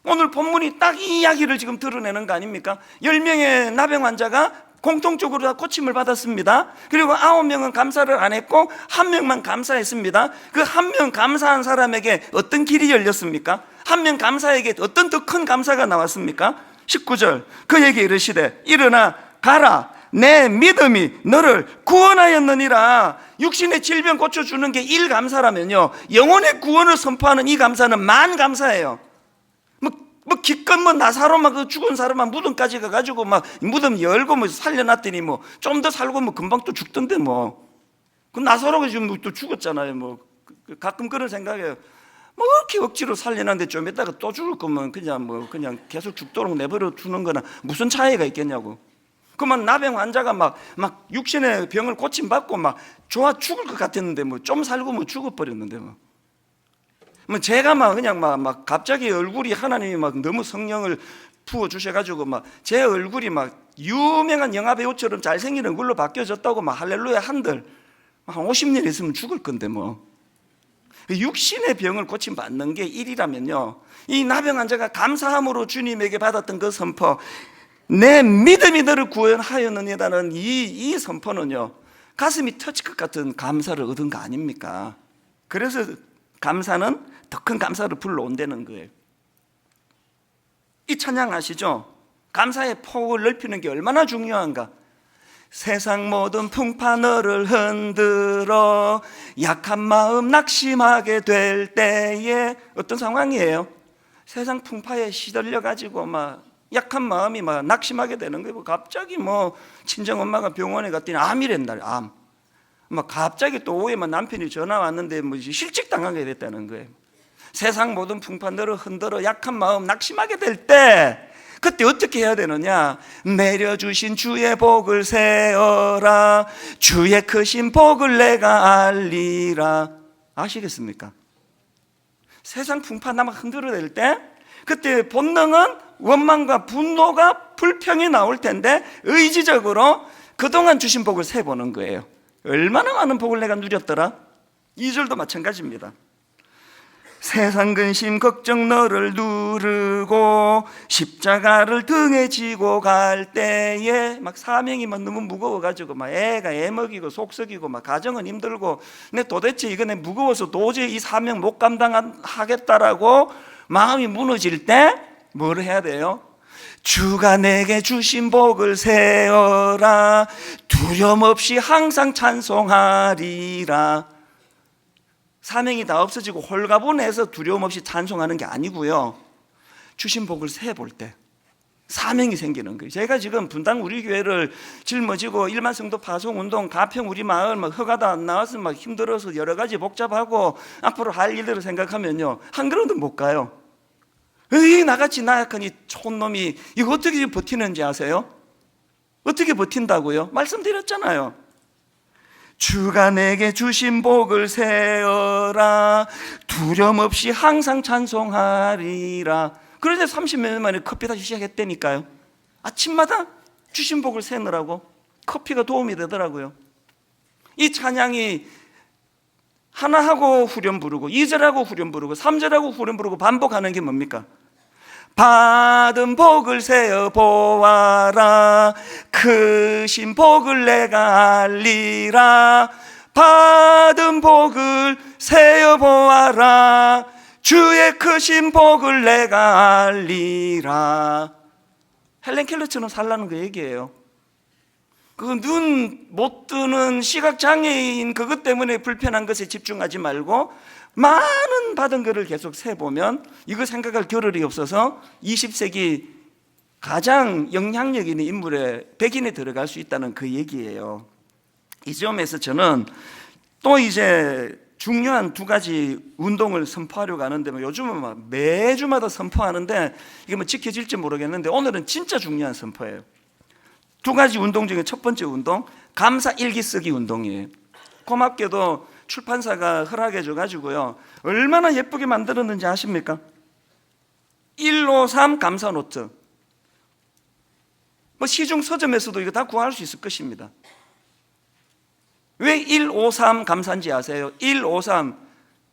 오늘 본문이 딱 이 이야기를 지금 드러내는 거 아닙니까? 10명의 나병 환자가 공통적으로 다 고침을 받았습니다. 그리고 9명은 감사를 안 했고 1명만 감사했습니다. 그 1명 감사한 사람에게 어떤 길이 열렸습니까? 1명 감사에게 어떤 더 큰 감사가 나왔습니까? 19절, 그에게 이르시되 일어나 가라, 내 믿음이 너를 구원하였느니라. 육신의 질병 고쳐주는 게 1감사라면요, 영혼의 구원을 선포하는 이 감사는 만 감사예요. 기껏 나사로 막 죽은 사람만 무덤까지 가가지고 막 무덤 열고 살려놨더니 좀 더 살고 금방 또 죽던데 그 나사로가 지금 또 죽었잖아요. 가끔 그런 생각이에요. 이렇게 억지로 살려놨는데 좀 이따가 또 죽을 거면 그냥 계속 죽도록 내버려 두는 거나 무슨 차이가 있겠냐고. 그만 나병 환자가 막 육신의 병을 고침받고 좋아 죽을 것 같았는데 좀 살고 죽어버렸는데 제가 갑자기 얼굴이 하나님이 너무 성령을 부어주셔가지고 제 얼굴이 유명한 영화배우처럼 잘생긴 얼굴로 바뀌어졌다고 할렐루야 한들 한 50년 있으면 죽을 건데 육신의 병을 고침받는 게 일이라면요, 이 나병 환자가 감사함으로 주님에게 받았던 그 선포, 내 믿음이 너를 구원하였느니라는 이 선포는요, 가슴이 터질 것 같은 감사를 얻은 거 아닙니까? 그래서 감사는 더 큰 감사를 불러온다는 거예요. 이 찬양 아시죠? 감사의 폭을 넓히는 게 얼마나 중요한가. 세상 모든 풍파 너를 흔들어 약한 마음 낙심하게 될 때에, 어떤 상황이에요? 세상 풍파에 시들려 가지고 약한 마음이 낙심하게 되는 거예요. 갑자기 친정 엄마가 병원에 갔더니 암이랬날, 암. 갑자기 또 오후에 남편이 전화 왔는데 실직 당하게 됐다는 거예요. 세상 모든 풍파 너를 흔들어 약한 마음 낙심하게 될 때, 그때 어떻게 해야 되느냐? 내려주신 주의 복을 세어라, 주의 크신 복을 내가 알리라. 아시겠습니까? 세상 풍파 나 흔들어댈 때, 그때 본능은 원망과 분노가 불평이 나올 텐데 의지적으로 그동안 주신 복을 세보는 거예요. 얼마나 많은 복을 내가 누렸더라? 2절도 마찬가지입니다. 세상 근심 걱정 너를 누르고 십자가를 등에 지고 갈 때에 사명이 너무 무거워가지고 애가 애 먹이고 속 썩이고 가정은 힘들고, 근데 도대체 이거 내 무거워서 도저히 이 사명 못 감당하겠다라고 마음이 무너질 때 뭘 해야 돼요? 주가 내게 주신 복을 세어라, 두려움 없이 항상 찬송하리라. 사명이 다 없어지고 홀가분해서 두려움 없이 찬송하는 게 아니고요, 주신 복을 세볼 때 사명이 생기는 거예요. 제가 지금 분당 우리 교회를 짊어지고 일만 성도 파송 운동, 가평 우리 마을 허가도 안 나와서 힘들어서 여러 가지 복잡하고 앞으로 할 일들을 생각하면요, 한 걸음도 못 가요. 나같이 나약한 이 촌놈이 이거 어떻게 버티는지 아세요? 어떻게 버틴다고요? 말씀드렸잖아요. 주가 내게 주신 복을 세어라, 두려움 없이 항상 찬송하리라. 그런데 30몇 년 만에 커피 다시 시작했다니까요. 아침마다 주신 복을 세느라고 커피가 도움이 되더라고요. 이 찬양이 하나하고 후렴 부르고 2절하고 후렴 부르고 3절하고 후렴 부르고 반복하는 게 뭡니까? 받은 복을 세어 보아라, 크신 복을 내가 알리라. 받은 복을 세어 보아라, 주의 크신 복을 내가 알리라. 헬렌 켈러처럼 살라는 그 얘기예요. 그 눈 못 뜨는 시각장애인 그것 때문에 불편한 것에 집중하지 말고 많은 받은 것을 계속 세보면 이거 생각할 겨를이 없어서 20세기 가장 영향력 있는 인물에 백인에 들어갈 수 있다는 그 얘기예요. 이 점에서 저는 또 이제 중요한 두 가지 운동을 선포하려고 하는데 요즘은 막 매주마다 선포하는데 이게 뭐 지켜질지 모르겠는데 오늘은 진짜 중요한 선포예요. 두 가지 운동 중에 첫 번째 운동, 감사 일기 쓰기 운동이에요. 고맙게도 출판사가 허락해 줘가지고요, 얼마나 예쁘게 만들었는지 아십니까? 153 감사 노트. 뭐 시중 서점에서도 이거 다 구할 수 있을 것입니다. 왜 153 감사인지 아세요? 153,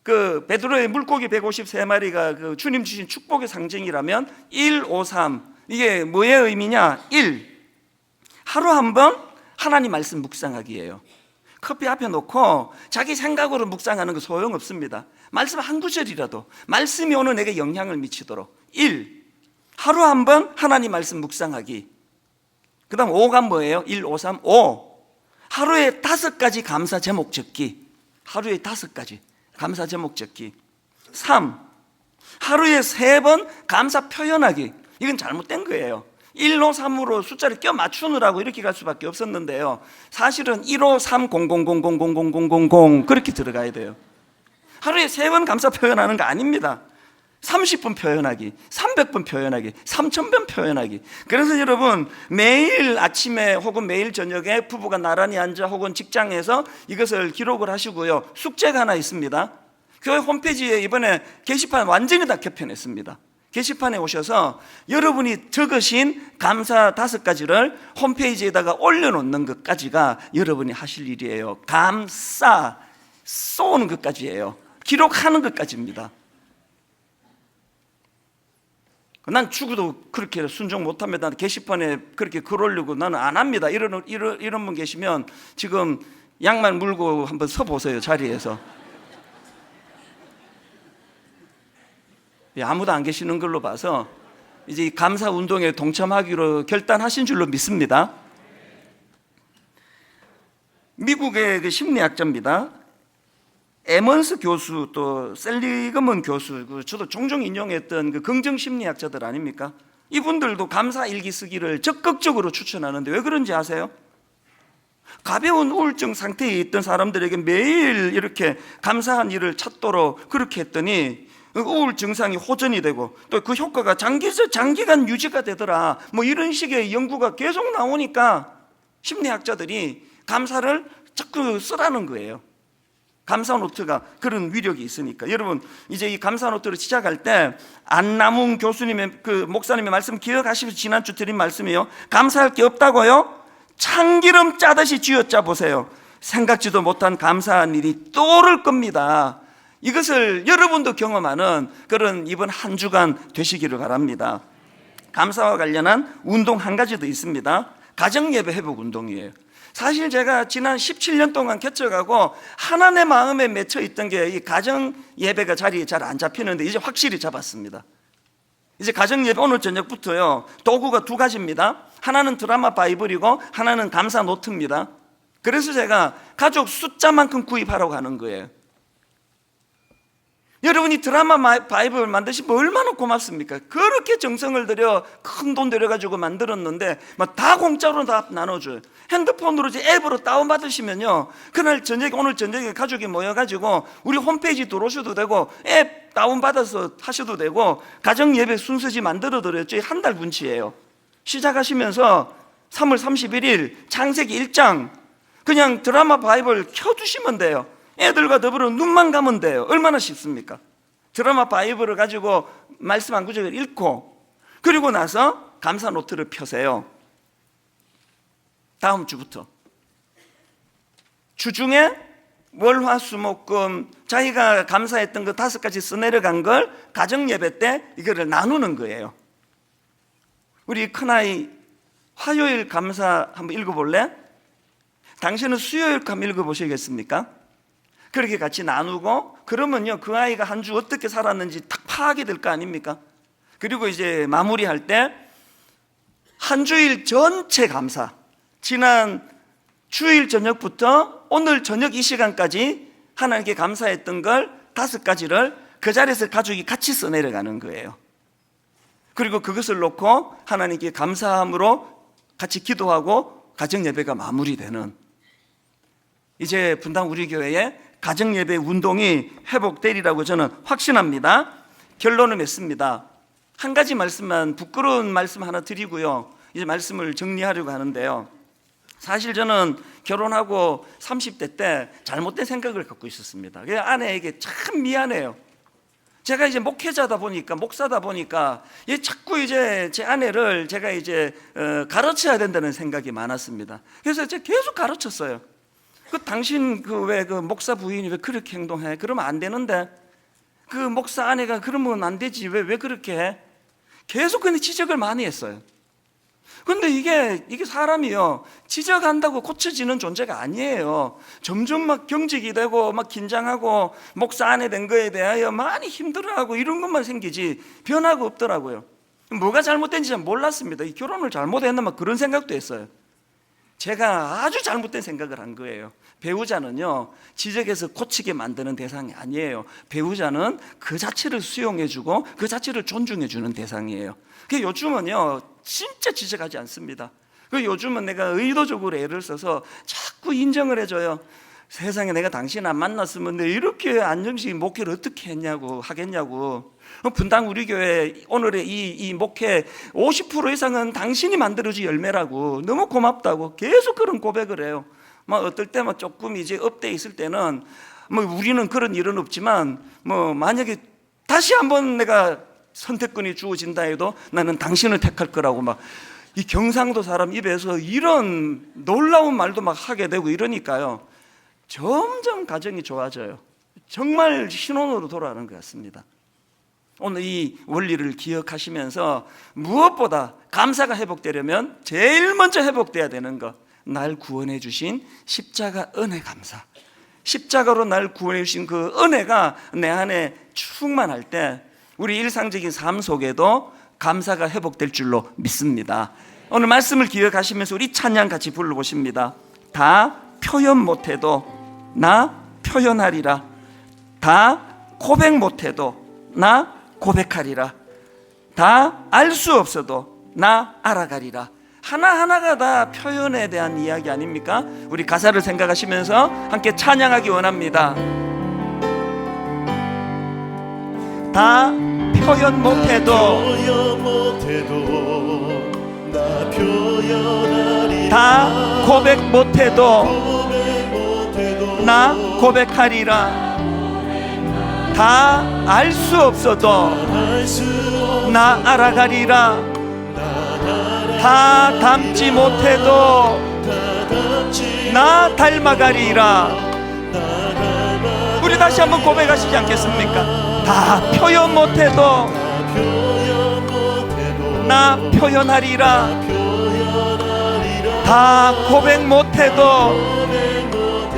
그 베드로의 물고기 153마리가 그 주님 주신 축복의 상징이라면 153, 이게 뭐의 의미냐? 1, 하루 한 번 하나님 말씀 묵상하기예요. 커피 앞에 놓고 자기 생각으로 묵상하는 거 소용없습니다. 말씀 한 구절이라도 말씀이 오늘 내게 영향을 미치도록 1, 하루 한 번 하나님 말씀 묵상하기. 그 다음 5가 뭐예요? 1, 5, 3, 5, 하루에 5가지 감사 제목 적기. 하루에 5가지 감사 제목 적기. 3, 하루에 3번 감사 표현하기. 이건 잘못된 거예요. 1로 3으로 숫자를 껴 맞추느라고 이렇게 갈 수밖에 없었는데요, 사실은 1호 3 00000000 그렇게 들어가야 돼요. 하루에 3번 감사 표현하는 거 아닙니다. 30분 표현하기, 300번 표현하기, 3000번 표현하기. 그래서 여러분, 매일 아침에 혹은 매일 저녁에 부부가 나란히 앉아 혹은 직장에서 이것을 기록을 하시고요, 숙제가 하나 있습니다. 교회 홈페이지에 이번에 게시판 완전히 다 개편했습니다. 게시판에 오셔서 여러분이 적으신 감사 5가지를 홈페이지에다가 올려놓는 것까지가 여러분이 하실 일이에요. 감사, 쏘는 것까지예요. 기록하는 것까지입니다. 난 죽어도 그렇게 순종 못합니다. 게시판에 그렇게 글 올리고 나는 안 합니다. 이런 분 계시면 지금 양말 물고 한번 서보세요, 자리에서. 아무도 안 계시는 걸로 봐서 이제 이 감사 운동에 동참하기로 결단하신 줄로 믿습니다. 미국의 그 심리학자입니다. 에먼스 교수, 또 셀리그먼 교수, 저도 종종 인용했던 그 긍정 심리학자들 아닙니까? 이분들도 감사 일기 쓰기를 적극적으로 추천하는데 왜 그런지 아세요? 가벼운 우울증 상태에 있던 사람들에게 매일 이렇게 감사한 일을 찾도록 그렇게 했더니 우울 증상이 호전이 되고 또 그 효과가 장기간 유지가 되더라, 뭐 이런 식의 연구가 계속 나오니까 심리학자들이 감사를 자꾸 쓰라는 거예요. 감사 노트가 그런 위력이 있으니까. 여러분, 이제 이 감사 노트를 시작할 때 안남웅 교수님의 그 목사님의 말씀 기억하시면서 지난주 드린 말씀이요, 감사할 게 없다고요? 참기름 짜듯이 쥐어짜 보세요. 생각지도 못한 감사한 일이 떠오를 겁니다. 이것을 여러분도 경험하는 그런 이번 한 주간 되시기를 바랍니다. 감사와 관련한 운동 한 가지 더 있습니다. 가정예배 회복 운동이에요. 사실 제가 지난 17년 동안 개척하고 하나 내 마음에 맺혀 있던 게 이 가정예배가 자리에 잘 안 잡히는데 이제 확실히 잡았습니다. 이제 가정예배 오늘 저녁부터요, 도구가 2가지입니다. 하나는 드라마 바이블이고 하나는 감사 노트입니다. 그래서 제가 가족 숫자만큼 구입하라고 하는 거예요. 여러분이 드라마 바이블 만드시면 얼마나 고맙습니까? 그렇게 정성을 들여 큰 돈 들여가지고 만들었는데 다 공짜로 다 나눠줘요. 핸드폰으로 앱으로 다운받으시면요, 그날 저녁에, 오늘 저녁에 가족이 모여가지고 우리 홈페이지 들어오셔도 되고 앱 다운받아서 하셔도 되고 가정예배 순서지 만들어드렸죠. 한 달 분치예요. 시작하시면서 3월 31일 창세기 1장 그냥 드라마 바이블 켜두시면 돼요. 애들과 더불어 눈만 감으면 돼요. 얼마나 쉽습니까? 드라마 바이블을 가지고 말씀 한 구절을 읽고 그리고 나서 감사 노트를 펴세요. 다음 주부터 주중에 월화수목금 자기가 감사했던 그 5가지 써내려간 걸 가정예배 때 이거를 나누는 거예요. 우리 큰아이 화요일 감사 한번 읽어볼래? 당신은 수요일 한번 읽어보시겠습니까? 그렇게 같이 나누고 그러면요, 그 아이가 한 주 어떻게 살았는지 딱 파악이 될 거 아닙니까? 그리고 이제 마무리할 때 한 주일 전체 감사, 지난 주일 저녁부터 오늘 저녁 이 시간까지 하나님께 감사했던 걸 5가지를 그 자리에서 가족이 같이 써내려가는 거예요. 그리고 그것을 놓고 하나님께 감사함으로 같이 기도하고 가정예배가 마무리되는, 이제 분당 우리 교회의 가정예배 운동이 회복되리라고 저는 확신합니다. 결론을 맺습니다. 한 가지 말씀만, 부끄러운 말씀 하나 드리고요, 이제 말씀을 정리하려고 하는데요. 사실 저는 결혼하고 30대 때 잘못된 생각을 갖고 있었습니다. 아내에게 참 미안해요. 제가 이제 목회자다 보니까, 목사다 보니까 자꾸 이제 제 아내를 제가 이제 가르쳐야 된다는 생각이 많았습니다. 그래서 제가 계속 가르쳤어요. 당신 왜 목사 부인이 왜 그렇게 행동해? 그러면 안 되는데, 그 목사 아내가 그러면 안 되지, 왜 그렇게 해? 계속 근데 지적을 많이 했어요. 근데 이게 사람이요, 지적한다고 고쳐지는 존재가 아니에요. 점점 막 경직이 되고 막 긴장하고 목사 아내 된 거에 대하여 많이 힘들어하고 이런 것만 생기지 변화가 없더라고요. 뭐가 잘못된지 잘 몰랐습니다. 이 결혼을 잘못했나 막 그런 생각도 했어요. 제가 아주 잘못된 생각을 한 거예요. 배우자는요, 지적해서 고치게 만드는 대상이 아니에요. 배우자는 그 자체를 수용해주고 그 자체를 존중해주는 대상이에요. 요즘은요, 진짜 지적하지 않습니다. 요즘은 내가 의도적으로 애를 써서 자꾸 인정을 해줘요. 세상에, 내가 당신 안 만났으면 내 이렇게 안정식 목회를 어떻게 하겠냐고. 분당 우리 교회 오늘의 이 목회 50% 이상은 당신이 만들어준 열매라고, 너무 고맙다고 계속 그런 고백을 해요. 어떨 때 조금 이제 업돼 있을 때는 우리는 그런 일은 없지만 만약에 다시 한번 내가 선택권이 주어진다 해도 나는 당신을 택할 거라고 이 경상도 사람 입에서 이런 놀라운 말도 하게 되고 이러니까요, 점점 가정이 좋아져요. 정말 신혼으로 돌아가는 것 같습니다. 오늘 이 원리를 기억하시면서 무엇보다 감사가 회복되려면 제일 먼저 회복돼야 되는 것, 날 구원해 주신 십자가 은혜 감사. 십자가로 날 구원해 주신 그 은혜가 내 안에 충만할 때 우리 일상적인 삶 속에도 감사가 회복될 줄로 믿습니다. 오늘 말씀을 기억하시면서 우리 찬양 같이 불러보십니다. 다 표현 못해도 나 표현하리라. 다 고백 못해도 나 고백하리라. 다 알 수 없어도 나 알아가리라. 하나하나가 다 표현에 대한 이야기 아닙니까? 우리 가사를 생각하시면서 함께 찬양하기 원합니다. 다 표현 못해도 나 표현하리라. 다 고백 못해도 나 고백하리라. 다 알 수 없어도 나 알아가리라. 다 닮지 못해도 나 닮아가리라. 우리 다시 한번 고백하시지 않겠습니까? 다 표현 못해도 나 표현하리라. 다 고백 못해도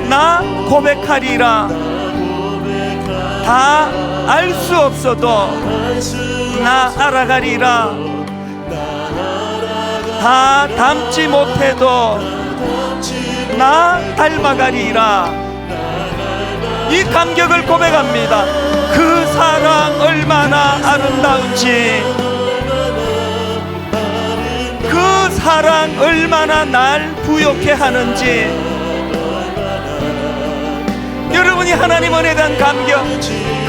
나 고백하리라. 다 알 수 없어도 나 알아가리라. 다 닮지 못해도 나 닮아가리라. 이 감격을 고백합니다. 그 사랑 얼마나 아름다운지, 그 사랑 얼마나 날 부욕해 하는지. 여러분이 하나님 은혜에 대한 감격,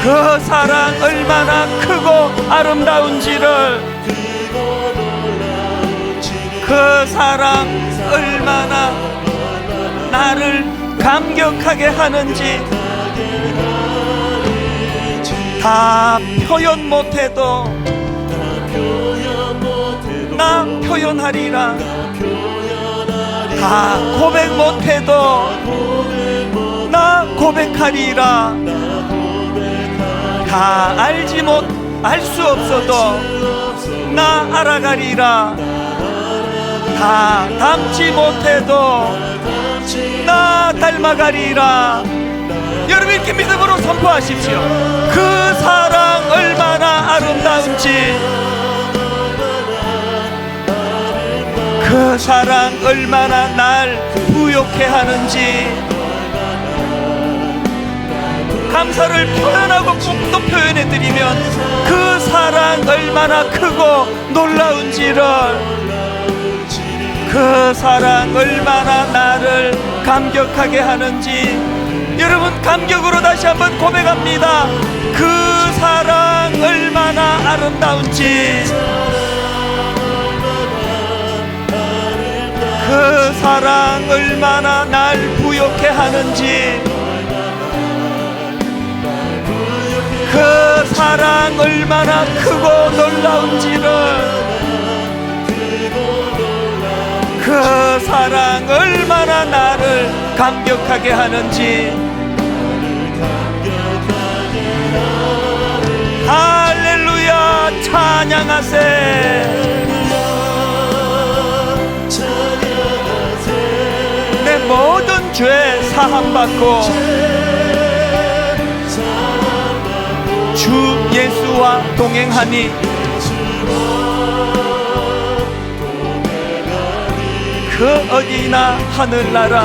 그 사랑 얼마나 크고 아름다운지를, 그 사랑 얼마나 나를 감격하게 하는지 다 표현 못해도 나 표현하리라. 다 고백 못해도 나 고백하리라. 다 알 수 없어도 나 알아가리라. 다 닮지 못해도 나 닮아가리라. 여러분 이렇게 믿음으로 선포하십시오. 그 사랑 얼마나 아름다운지, 그 사랑 얼마나 날 부욕해 하는지. 감사를 표현하고 꼭 또 표현해드리면 그 사랑 얼마나 크고 놀라운지를, 그 사랑 얼마나 나를 감격하게 하는지 여러분 감격으로 다시 한번 고백합니다. 그 사랑 얼마나 아름다운지, 그 사랑 얼마나 날 부욕해 하는지, 그 사랑 얼마나 크고 놀라운지를, 그 사랑 얼마나 나를 감격하게 하는지. 할렐루야 찬양하세. 내 모든 죄 사함받고 주 예수와 동행하니 그 어디나 하늘나라.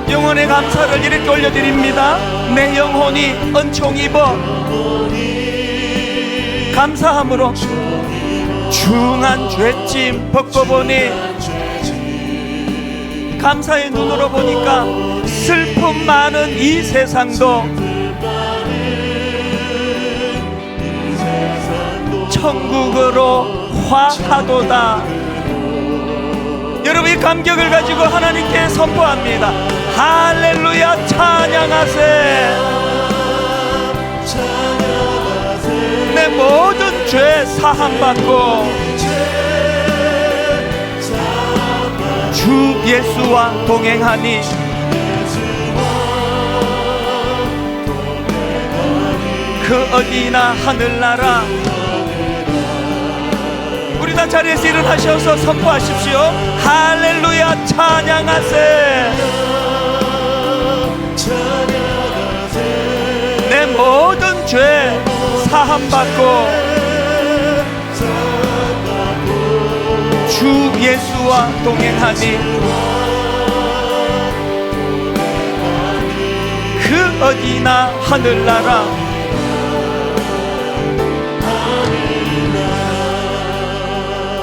영혼의 감사를 이렇게 올려드립니다. 내 영혼이 은총 입어 감사함으로 중한 죄짐 벗고보니, 감사의 눈으로 보니까 슬픔 많은 이 세상도 천국으로 화하도다. 여러분 이 감격을 가지고 하나님께 선포합니다. 할렐루야 찬양하세. 내 모든 죄 사함받고 주 예수와 동행하니 그 어디나 하늘나라. 우리 다 자리에서 일어나셔서 선포하십시오. 할렐루야 찬양하세. 내 모든 죄 사함받고 주 예수와 동행하니 그 어디나 하늘나라.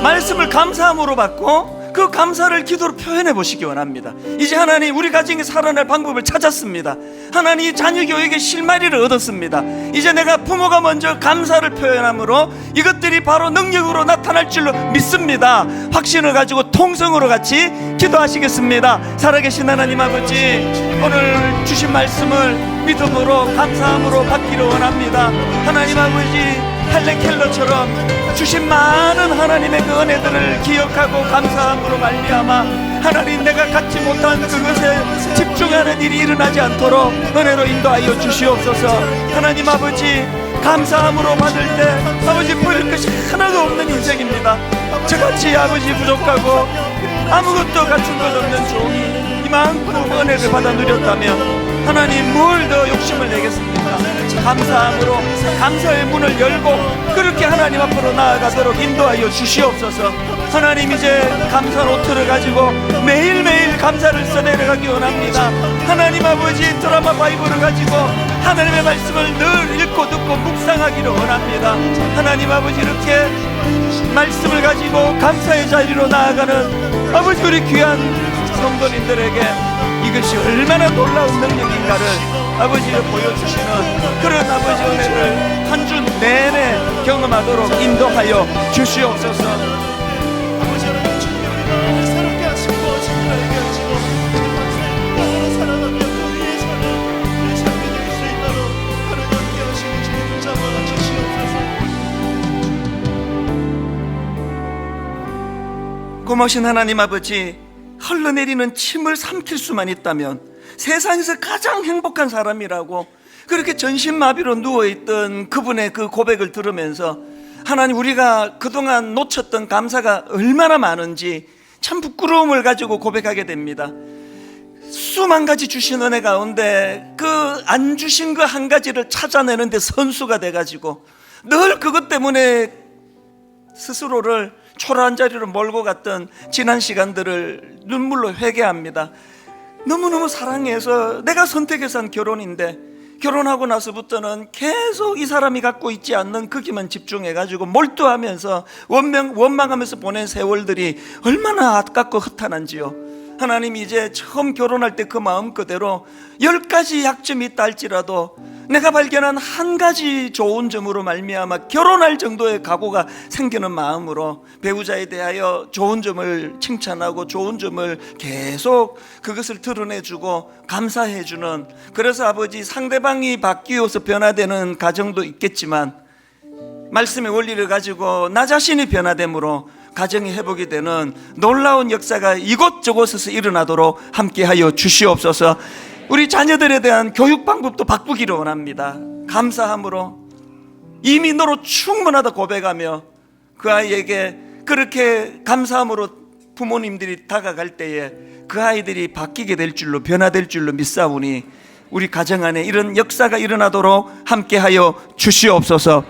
말씀을 감사함으로 받고 그 감사를 기도로 표현해 보시기 원합니다. 이제 하나님 우리 가정이 살아날 방법을 찾았습니다. 하나님 자녀교육의 실마리를 얻었습니다. 이제 내가 부모가 먼저 감사를 표현함으로 이것들이 바로 능력으로 나타날 줄로 믿습니다. 확신을 가지고 통성으로 같이 기도하시겠습니다. 살아계신 하나님 아버지, 오늘 주신 말씀을 믿음으로 감사함으로 받기를 원합니다. 하나님 아버지, 헬렌 켈러처럼 주신 많은 하나님의 그 은혜들을 기억하고 감사함으로 말미암아 하나님 내가 갖지 못한 그것에 집중하는 일이 일어나지 않도록 은혜로 인도하여 주시옵소서. 하나님 아버지, 감사함으로 받을 때 아버지 보일 것이 하나도 없는 인생입니다. 저같이 아버지 부족하고 아무것도 갖춘 것 없는 종이 이만큼 은혜를 받아 누렸다면 하나님 뭘 더 욕심을 내겠습니까? 감사함으로 감사의 문을 열고 그렇게 하나님 앞으로 나아가도록 인도하여 주시옵소서. 하나님 이제 감사 노트를 가지고 매일매일 감사를 써내려가기 원합니다. 하나님 아버지, 드라마 바이블을 가지고 하나님의 말씀을 늘 읽고 듣고 묵상하기를 원합니다. 하나님 아버지, 이렇게 말씀을 가지고 감사의 자리로 나아가는 아버지 우리 귀한 성도님들에게 이것이 얼마나 놀라운 능력인가를 아버지가 보여주시는 그런 아버지 은혜를 한 주 내내 경험하도록 인도하여 주시옵소서. 아버지 하나님, 주님을 새롭게 하시고 친구에게 하시고 하나님 사랑하며 또 위에 사는 우리 삶이 될 수 있도록 하나님 함께 하시고 주님 잡아 주시옵소서. 고마우신 하나님 아버지, 흘러내리는 침을 삼킬 수만 있다면 세상에서 가장 행복한 사람이라고 그렇게 전신마비로 누워있던 그분의 그 고백을 들으면서 하나님, 우리가 그동안 놓쳤던 감사가 얼마나 많은지 참 부끄러움을 가지고 고백하게 됩니다. 수만 가지 주신 은혜 가운데 그 안 주신 그 한 가지를 찾아내는데 선수가 돼가지고 늘 그것 때문에 스스로를 초라한 자리로 몰고 갔던 지난 시간들을 눈물로 회개합니다. 너무너무 사랑해서 내가 선택해서 한 결혼인데, 결혼하고 나서부터는 계속 이 사람이 갖고 있지 않는 거기만 집중해가지고 몰두하면서 원망하면서 보낸 세월들이 얼마나 아깝고 허탄한지요. 하나님이 이제 처음 결혼할 때 그 마음 그대로 10가지 약점이 있다 할지라도 내가 발견한 한 가지 좋은 점으로 말미암아 결혼할 정도의 각오가 생기는 마음으로 배우자에 대하여 좋은 점을 칭찬하고 좋은 점을 계속 그것을 드러내주고 감사해주는, 그래서 아버지 상대방이 바뀌어서 변화되는 가정도 있겠지만 말씀의 원리를 가지고 나 자신이 변화됨으로 가정이 회복이 되는 놀라운 역사가 이곳저곳에서 일어나도록 함께하여 주시옵소서. 우리 자녀들에 대한 교육 방법도 바꾸기를 원합니다. 감사함으로 이미 너로 충분하다 고백하며 그 아이에게 그렇게 감사함으로 부모님들이 다가갈 때에 그 아이들이 바뀌게 될 줄로, 변화될 줄로 믿사오니 우리 가정 안에 이런 역사가 일어나도록 함께하여 주시옵소서.